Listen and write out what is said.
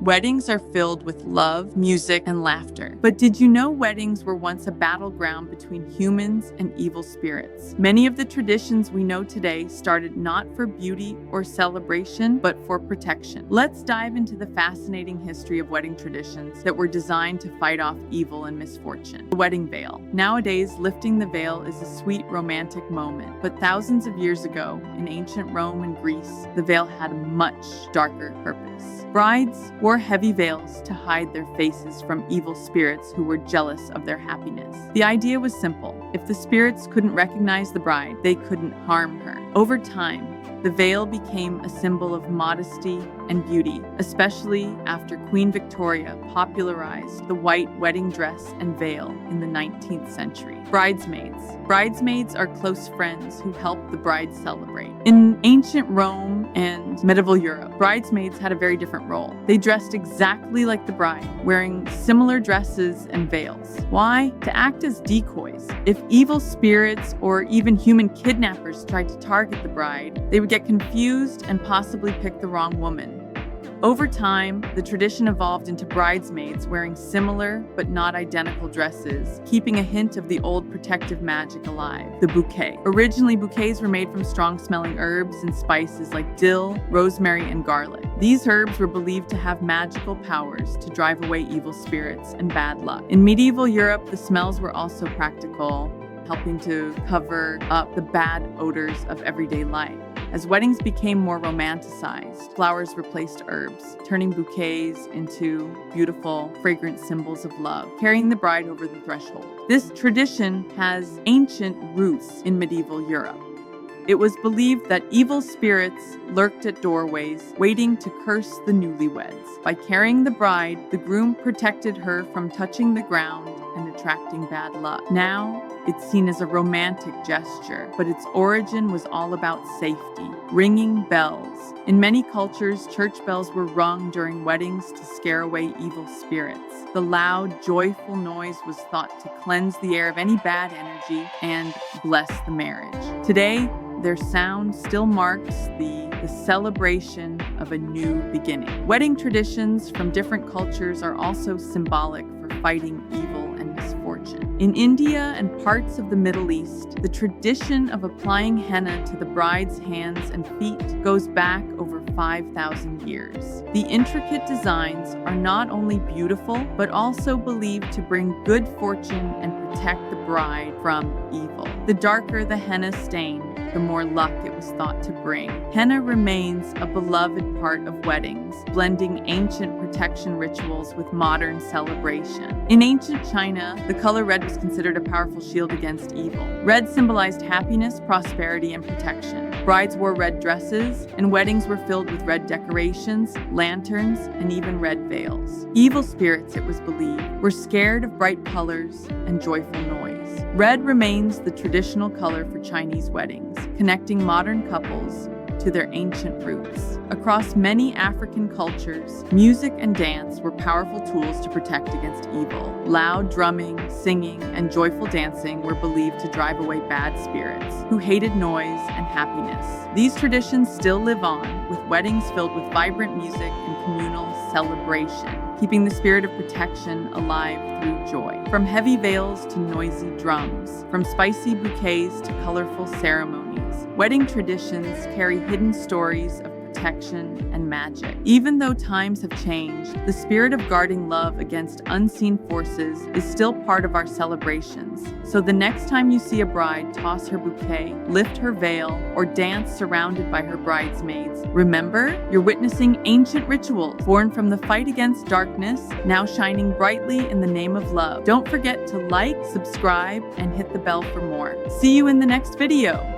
Weddings are filled with love, music, and laughter. But did you know weddings were once a battleground between humans and evil spirits? Many of the traditions we know today started not for beauty or celebration, but for protection. Let's dive into the fascinating history of wedding traditions that were designed to fight off evil and misfortune. The wedding veil. Nowadays, lifting the veil is a sweet, romantic moment. But thousands of years ago, in ancient Rome and Greece, the veil had a much darker purpose. Brides wore heavy veils to hide their faces from evil spirits who were jealous of their happiness. The idea was simple. If the spirits couldn't recognize the bride, they couldn't harm her. Over time, the veil became a symbol of modesty and beauty, especially after Queen Victoria popularized the white wedding dress and veil in the 19th century. Bridesmaids. Bridesmaids are close friends who help the bride celebrate. In ancient Rome and medieval Europe, bridesmaids had a very different role. They dressed exactly like the bride, wearing similar dresses and veils. Why? To act as decoys. If evil spirits or even human kidnappers tried to target the bride, they would get confused and possibly pick the wrong woman. Over time, the tradition evolved into bridesmaids wearing similar but not identical dresses, keeping a hint of the old protective magic alive. The bouquet. Originally, bouquets were made from strong-smelling herbs and spices like dill, rosemary, and garlic. These herbs were believed to have magical powers to drive away evil spirits and bad luck. In medieval Europe, the smells were also practical, helping to cover up the bad odors of everyday life. As weddings became more romanticized, flowers replaced herbs, turning bouquets into beautiful, fragrant symbols of love, carrying the bride over the threshold. This tradition has ancient roots in medieval Europe. It was believed that evil spirits lurked at doorways, waiting to curse the newlyweds. By carrying the bride, the groom protected her from touching the ground and attracting bad luck. Now, it's seen as a romantic gesture, but its origin was all about safety, ringing bells. In many cultures, church bells were rung during weddings to scare away evil spirits. The loud, joyful noise was thought to cleanse the air of any bad energy and bless the marriage. Today, their sound still marks the celebration of a new beginning. Wedding traditions from different cultures are also symbolic for fighting evil and misfortune. In India and parts of the Middle East, the tradition of applying henna to the bride's hands and feet goes back over 5,000 years. The intricate designs are not only beautiful, but also believed to bring good fortune and protect the bride from evil. The darker the henna stain, the more luck it was thought to bring. Henna remains a beloved part of weddings, blending ancient protection rituals with modern celebration. In ancient China, the color red was considered a powerful shield against evil. Red symbolized happiness, prosperity, and protection. Brides wore red dresses, and weddings were filled with red decorations, lanterns, and even red veils. Evil spirits, it was believed, were scared of bright colors and joyful noise. Red remains the traditional color for Chinese weddings, connecting modern couples to their ancient roots. Across many African cultures, music and dance were powerful tools to protect against evil. Loud drumming, singing, and joyful dancing were believed to drive away bad spirits who hated noise and happiness. These traditions still live on, with weddings filled with vibrant music and communal celebration, keeping the spirit of protection alive through joy. From heavy veils to noisy drums, from spicy bouquets to colorful ceremonies, wedding traditions carry hidden stories of protection and magic. Even though times have changed, the spirit of guarding love against unseen forces is still part of our celebrations. So the next time you see a bride toss her bouquet, lift her veil, or dance surrounded by her bridesmaids, remember, you're witnessing ancient rituals born from the fight against darkness, now shining brightly in the name of love. Don't forget to like, subscribe, and hit the bell for more. See you in the next video.